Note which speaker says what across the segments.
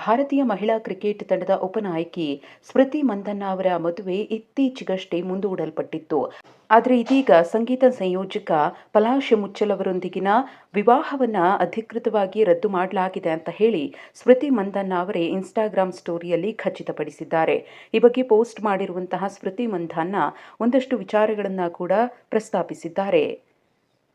Speaker 1: ಭಾರತೀಯ ಮಹಿಳಾ ಕ್ರಿಕೆಟ್ ತಂಡದ ಉಪನಾಯಕಿ ಸ್ಮೃತಿ ಮಂದಣ್ಣ ಅವರ ಮದುವೆ ಇತ್ತೀಚೆಗಷ್ಟೇ ಮುಂದೂಡಲ್ಪಟ್ಟಿತ್ತು. ಆದರೆ ಇದೀಗ ಸಂಗೀತ ಸಂಯೋಜಕ ಪಲಾಶ್ ಮುಚ್ಚಲ್ ಅವರೊಂದಿಗಿನ ವಿವಾಹವನ್ನ ಅಧಿಕೃತವಾಗಿ ರದ್ದು ಮಾಡಲಾಗಿದೆ ಅಂತ ಹೇಳಿ ಸ್ಮೃತಿ ಮಂದಣ್ಣ ಅವರೇ ಇನ್ಸ್ಟಾಗ್ರಾಂ ಸ್ಟೋರಿಯಲ್ಲಿ ಖಚಿತಪಡಿಸಿದ್ದಾರೆ. ಈ ಬಗ್ಗೆ ಪೋಸ್ಟ್ ಮಾಡಿರುವಂತಹ ಸ್ಮೃತಿ ಮಂದಣ್ಣ ಒಂದಷ್ಟು ವಿಚಾರಗಳನ್ನ ಕೂಡ ಪ್ರಸ್ತಾಪಿಸಿದ್ದಾರೆ.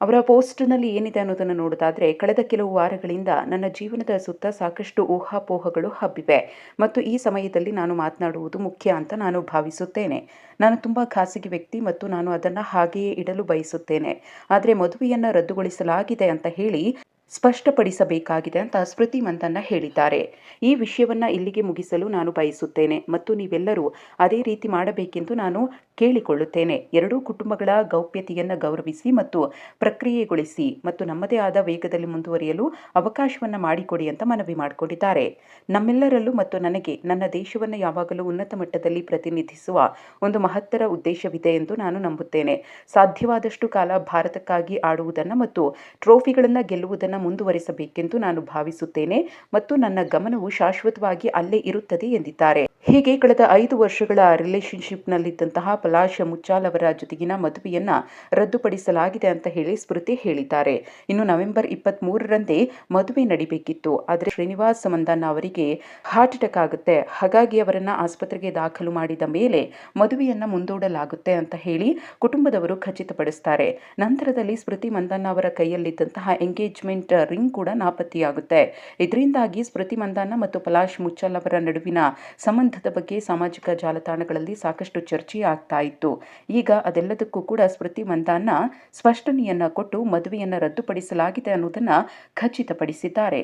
Speaker 1: ಅವರ ಪೋಸ್ಟ್ನಲ್ಲಿ ಏನಿದೆ ಅನ್ನೋದನ್ನು ನೋಡೋದಾದರೆ, ಕಳೆದ ಕೆಲವು ವಾರಗಳಿಂದ ನನ್ನ ಜೀವನದ ಸುತ್ತ ಸಾಕಷ್ಟು ಊಹಾಪೋಹಗಳು ಹಬ್ಬಿವೆ ಮತ್ತು ಈ ಸಮಯದಲ್ಲಿ ನಾನು ಮಾತನಾಡುವುದು ಮುಖ್ಯ ಅಂತ ನಾನು ಭಾವಿಸುತ್ತೇನೆ. ನಾನು ತುಂಬ ಖಾಸಗಿ ವ್ಯಕ್ತಿ ಮತ್ತು ನಾನು ಅದನ್ನು ಹಾಗೆಯೇ ಇಡಲು ಬಯಸುತ್ತೇನೆ. ಆದರೆ ಮದುವೆಯನ್ನು ರದ್ದುಗೊಳಿಸಲಾಗಿದೆ ಅಂತ ಹೇಳಿ ಸ್ಪಷ್ಟಪಡಿಸಬೇಕಾಗಿದೆ ಅಂತ ಸ್ಮೃತಿ ಮಂದಣ್ಣ ಹೇಳಿದ್ದಾರೆ. ಈ ವಿಷಯವನ್ನ ಇಲ್ಲಿಗೆ ಮುಗಿಸಲು ನಾನು ಬಯಸುತ್ತೇನೆ ಮತ್ತು ನೀವೆಲ್ಲರೂ ಅದೇ ರೀತಿ ಮಾಡಬೇಕೆಂದು ನಾನು ಕೇಳಿಕೊಳ್ಳುತ್ತೇನೆ. ಎರಡೂ ಕುಟುಂಬಗಳ ಗೌಪ್ಯತೆಯನ್ನು ಗೌರವಿಸಿ ಮತ್ತು ಪ್ರಕ್ರಿಯೆಗೊಳಿಸಿ ಮತ್ತು ನಮ್ಮದೇ ಆದ ವೇಗದಲ್ಲಿ ಮುಂದುವರಿಯಲು ಅವಕಾಶವನ್ನು ಮಾಡಿಕೊಡಿ ಅಂತ ಮನವಿ ಮಾಡಿಕೊಂಡಿದ್ದಾರೆ. ನಮ್ಮೆಲ್ಲರಲ್ಲೂ ಮತ್ತು ನನಗೆ ನನ್ನ ದೇಶವನ್ನು ಯಾವಾಗಲೂ ಉನ್ನತ ಮಟ್ಟದಲ್ಲಿ ಪ್ರತಿನಿಧಿಸುವ ಒಂದು ಮಹತ್ತರ ಉದ್ದೇಶವಿದೆ ಎಂದು ನಾನು ನಂಬುತ್ತೇನೆ. ಸಾಧ್ಯವಾದಷ್ಟು ಕಾಲ ಭಾರತಕ್ಕಾಗಿ ಆಡುವುದನ್ನು ಮತ್ತು ಟ್ರೋಫಿಗಳನ್ನು ಗೆಲ್ಲುವುದನ್ನು ಮುಂದುವರಿಸಬೇಕೆಂದು ನಾನು ಭಾವಿಸುತ್ತೇನೆ ಮತ್ತು ನನ್ನ ಗಮನವು ಶಾಶ್ವತವಾಗಿ ಅಲ್ಲೇ ಇರುತ್ತದೆ ಎಂದಿದ್ದಾರೆ. ಹೀಗೆ ಕಳೆದ 5 ವರ್ಷಗಳ ರಿಲೇಶನ್ಶಿಪ್ನಲ್ಲಿದ್ದಂತಹ ಪಲಾಶ್ ಮುಚ್ಚಾಲ್ ಅವರ ಜೊತೆಗಿನ ಮದುವೆಯನ್ನ ರದ್ದುಪಡಿಸಲಾಗಿದೆ ಅಂತ ಹೇಳಿ ಸ್ಮೃತಿ ಹೇಳಿದ್ದಾರೆ. ಇನ್ನು ನವೆಂಬರ್ 23ರಂದೇ ಮದುವೆ ನಡಿಬೇಕಿತ್ತು. ಆದರೆ ಶ್ರೀನಿವಾಸ್ ಮಂದಣ್ಣ ಅವರಿಗೆ ಹಾರ್ಟ್ ಅಟ್ಯಾಕ್ ಆಗುತ್ತೆ, ಹಾಗಾಗಿ ಅವರನ್ನ ಆಸ್ಪತ್ರೆಗೆ ದಾಖಲು ಮಾಡಿದ ಮೇಲೆ ಮದುವೆಯನ್ನ ಮುಂದೂಡಲಾಗುತ್ತೆ ಅಂತ ಹೇಳಿ ಕುಟುಂಬದವರು ಖಚಿತಪಡಿಸ್ತಾರೆ. ನಂತರದಲ್ಲಿ ಸ್ಮೃತಿ ಮಂದಣ್ಣ ಅವರ ಕೈಯಲ್ಲಿದ್ದಂತಹ ಎಂಗೇಜ್ಮೆಂಟ್ ರಿಂಗ್ ಕೂಡ ನಾಪತ್ತೆಯಾಗುತ್ತೆ. ಇದರಿಂದಾಗಿ ಸ್ಮೃತಿ ಮಂದಣ್ಣ ಮತ್ತು ಪಲಾಶ್ ಮುಚ್ಚಲ್ ಅವರ ನಡುವಿನ ಸಂಬಂಧದ ಬಗ್ಗೆ ಸಾಮಾಜಿಕ ಜಾಲತಾಣಗಳಲ್ಲಿ ಸಾಕಷ್ಟು ಚರ್ಚೆ ಆಗ್ತಾ ಇತ್ತು. ಈಗ ಅದೆಲ್ಲದಕ್ಕೂ ಕೂಡ ಸ್ಮೃತಿ ಮಂದಣ್ಣ ಸ್ಪಷ್ಟನೆಯನ್ನ ಕೊಟ್ಟು ಮದುವೆಯನ್ನು ರದ್ದುಪಡಿಸಲಾಗಿದೆ ಅನ್ನೋದನ್ನ ಖಚಿತಪಡಿಸಿದ್ದಾರೆ.